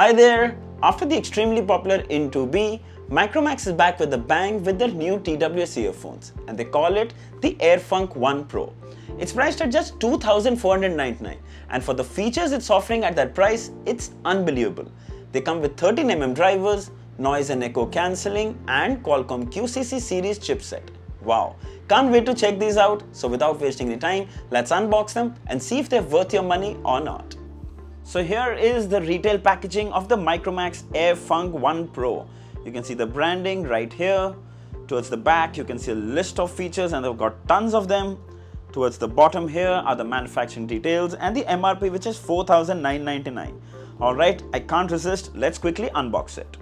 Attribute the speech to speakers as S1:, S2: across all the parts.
S1: Hi there! After the extremely popular In2B, Micromax is back with a bang with their new TWS earphones, and they call it the Airfunk 1 Pro. It's priced at just $2,499, and for the features it's offering at that price, it's unbelievable. They come with 13mm drivers, noise and echo cancelling, and Qualcomm QCC series chipset. Wow, can't wait to check these out. So without wasting any time, let's unbox them and see if they're worth your money or not. So here is the retail packaging of the Micromax Airfunk 1 Pro. You can see the branding right here. Towards the back you can see a list of features, and they've got tons of them. Towards the bottom here are the manufacturing details and the MRP, which is $4,999. Alright, I can't resist. Let's quickly unbox it.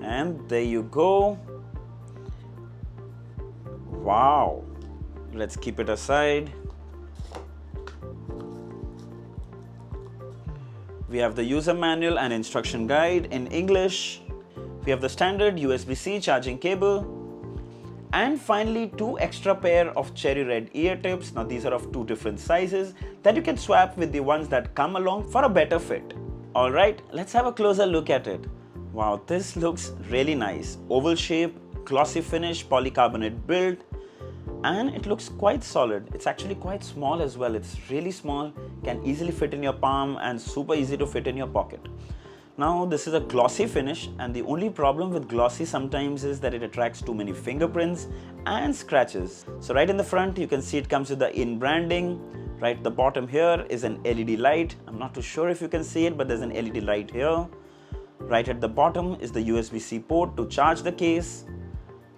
S1: And there you go. Wow. Let's keep it aside. We have the user manual and instruction guide in English. We have the standard USB-C charging cable. And finally, two extra pair of cherry red ear tips. Now these are of two different sizes that you can swap with the ones that come along for a better fit. Alright, let's have a closer look at it. Wow, this looks really nice. Oval shape, glossy finish, polycarbonate build, and it looks quite solid. It's actually quite small as well. It's really small, can easily fit in your palm and super easy to fit in your pocket. Now this is a glossy finish, and the only problem with glossy sometimes is that it attracts too many fingerprints and scratches. So right in the front you can see it comes with the in branding. Right at the bottom here is an LED light. I'm not too sure if you can see it, but there's an LED light here. Right at the bottom is the USB-C port to charge the case.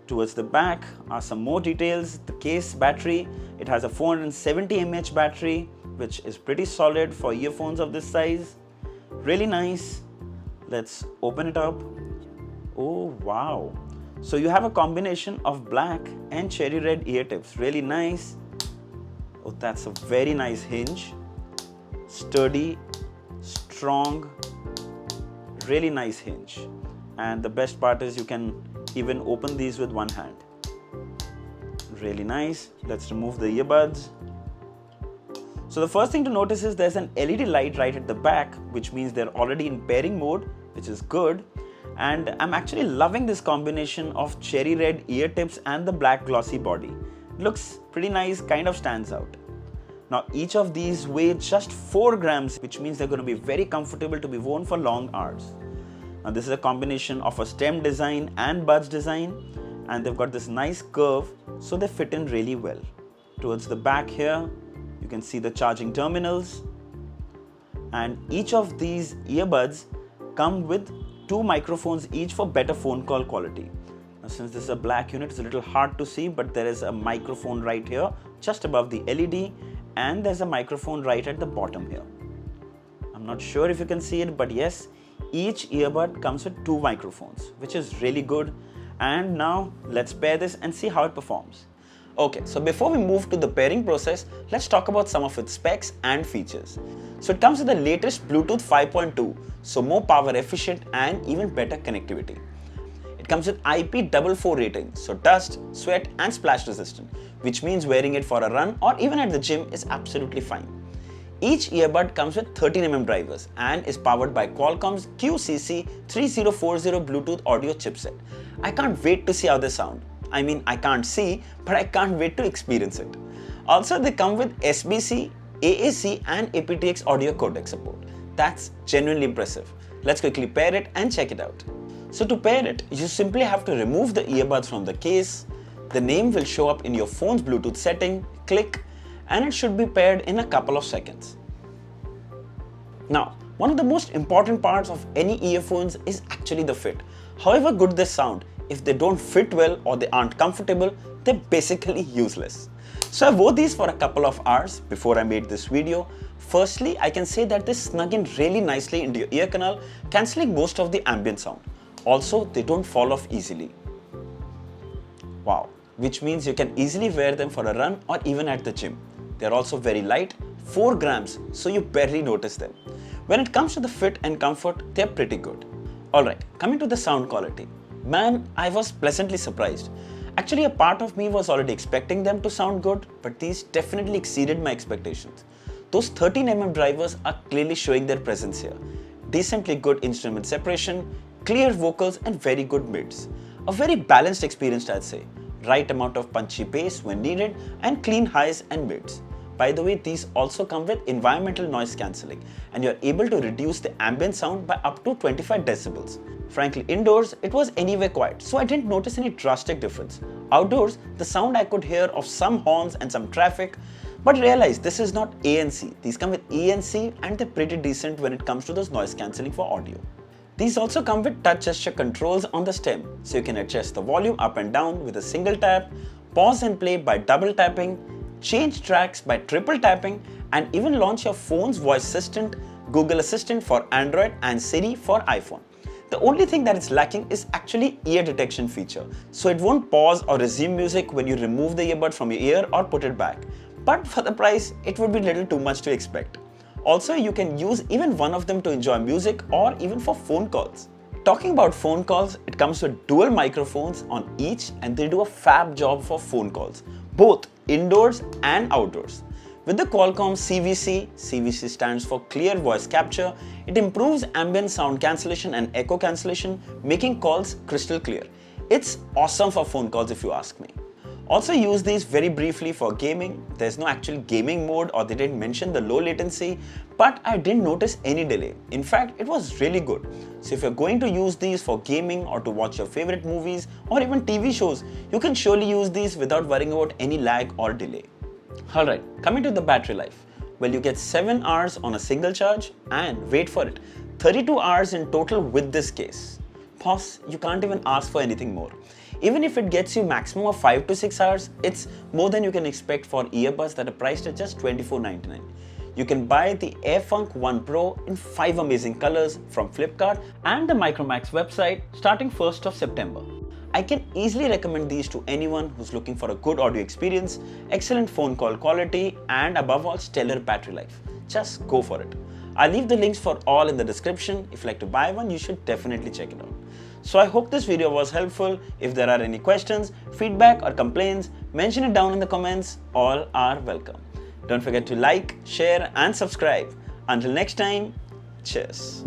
S1: Towards the back are some more details. The case battery, it has a 470 mAh battery, which is pretty solid for earphones of this size. Really nice. Let's open it up. Oh wow. So you have a combination of black and cherry red ear tips. Really nice. Oh, that's a very nice hinge. Sturdy, strong. Really nice hinge, and the best part is you can even open these with one hand. Really nice. Let's remove the earbuds. So the first thing to notice is there's an LED light right at the back, which means they're already in pairing mode, which is good. And I'm actually loving this combination of cherry red ear tips and the black glossy body. It looks pretty nice, kind of stands out. Now each of these weigh just 4 grams, which means they're going to be very comfortable to be worn for long hours. Now this is a combination of a stem design and buds design, and they've got this nice curve, so they fit in really well. Towards the back here, you can see the charging terminals, and each of these earbuds come with 2 microphones each for better phone call quality. Now since this is a black unit, it's a little hard to see, but there is a microphone right here just above the LED, and there's a microphone right at the bottom here. I'm not sure if you can see it, but yes, each earbud comes with 2 microphones, which is really good. And now let's pair this and see how it performs. Okay, so before we move to the pairing process, let's talk about some of its specs and features. So it comes with the latest Bluetooth 5.2, so more power efficient and even better connectivity. It comes with IP44 rating, so dust, sweat and splash resistant, which means wearing it for a run or even at the gym is absolutely fine. Each earbud comes with 13mm drivers and is powered by Qualcomm's QCC 3040 Bluetooth audio chipset. I can't wait to see how they sound. I mean, I can't see, but I can't wait to experience it. Also, they come with SBC, AAC and aptX audio codec support. That's genuinely impressive. Let's quickly pair it and check it out. So to pair it, you simply have to remove the earbuds from the case. The name will show up in your phone's Bluetooth setting, click, and it should be paired in a couple of seconds. Now, one of the most important parts of any earphones is actually the fit. However good they sound, if they don't fit well or they aren't comfortable, they're basically useless. So I wore these for a couple of hours before I made this video. Firstly, I can say that they snug in really nicely into your ear canal, cancelling most of the ambient sound. Also, they don't fall off easily. Wow, which means you can easily wear them for a run or even at the gym. They're also very light, 4 grams, so you barely notice them. When it comes to the fit and comfort, they're pretty good. Alright, coming to the sound quality. Man, I was pleasantly surprised. Actually, a part of me was already expecting them to sound good, but these definitely exceeded my expectations. Those 13mm drivers are clearly showing their presence here. Decently good instrument separation, clear vocals and very good mids. A very balanced experience, I'd say. Right amount of punchy bass when needed and clean highs and mids. By the way, these also come with environmental noise cancelling and you're able to reduce the ambient sound by up to 25 decibels. Frankly, indoors, it was anyway quiet, so I didn't notice any drastic difference. Outdoors, the sound I could hear of some horns and some traffic, but realize this is not ANC. These come with ANC and they're pretty decent when it comes to those noise cancelling for audio. These also come with touch gesture controls on the stem, so you can adjust the volume up and down with a single tap, pause and play by double tapping, change tracks by triple tapping, and even launch your phone's voice assistant, Google Assistant for Android and Siri for iPhone. The only thing that it's lacking is actually ear detection feature, so it won't pause or resume music when you remove the earbud from your ear or put it back. But for the price, it would be little too much to expect. Also, you can use even one of them to enjoy music or even for phone calls. Talking about phone calls, it comes with dual microphones on each and they do a fab job for phone calls, both indoors and outdoors. With the Qualcomm CVC stands for Clear Voice Capture, it improves ambient sound cancellation and echo cancellation, making calls crystal clear. It's awesome for phone calls if you ask me. Also use these very briefly for gaming. There's no actual gaming mode or they didn't mention the low latency, but I didn't notice any delay. In fact, it was really good. So if you're going to use these for gaming or to watch your favorite movies or even TV shows, you can surely use these without worrying about any lag or delay. Alright, coming to the battery life. Well, you get 7 hours on a single charge and wait for it, 32 hours in total with this case. Boss, you can't even ask for anything more. Even if it gets you maximum of 5 to 6 hours, it's more than you can expect for earbuds that are priced at just $24.99. You can buy the Airfunk One Pro in 5 amazing colors from Flipkart and the Micromax website starting 1st of September. I can easily recommend these to anyone who's looking for a good audio experience, excellent phone call quality, and above all, stellar battery life. Just go for it. I'll leave the links for all in the description. If you'd like to buy one, you should definitely check it out. So I hope this video was helpful. If there are any questions, feedback or complaints, mention it down in the comments. All are welcome. Don't forget to like, share and subscribe. Until next time, cheers.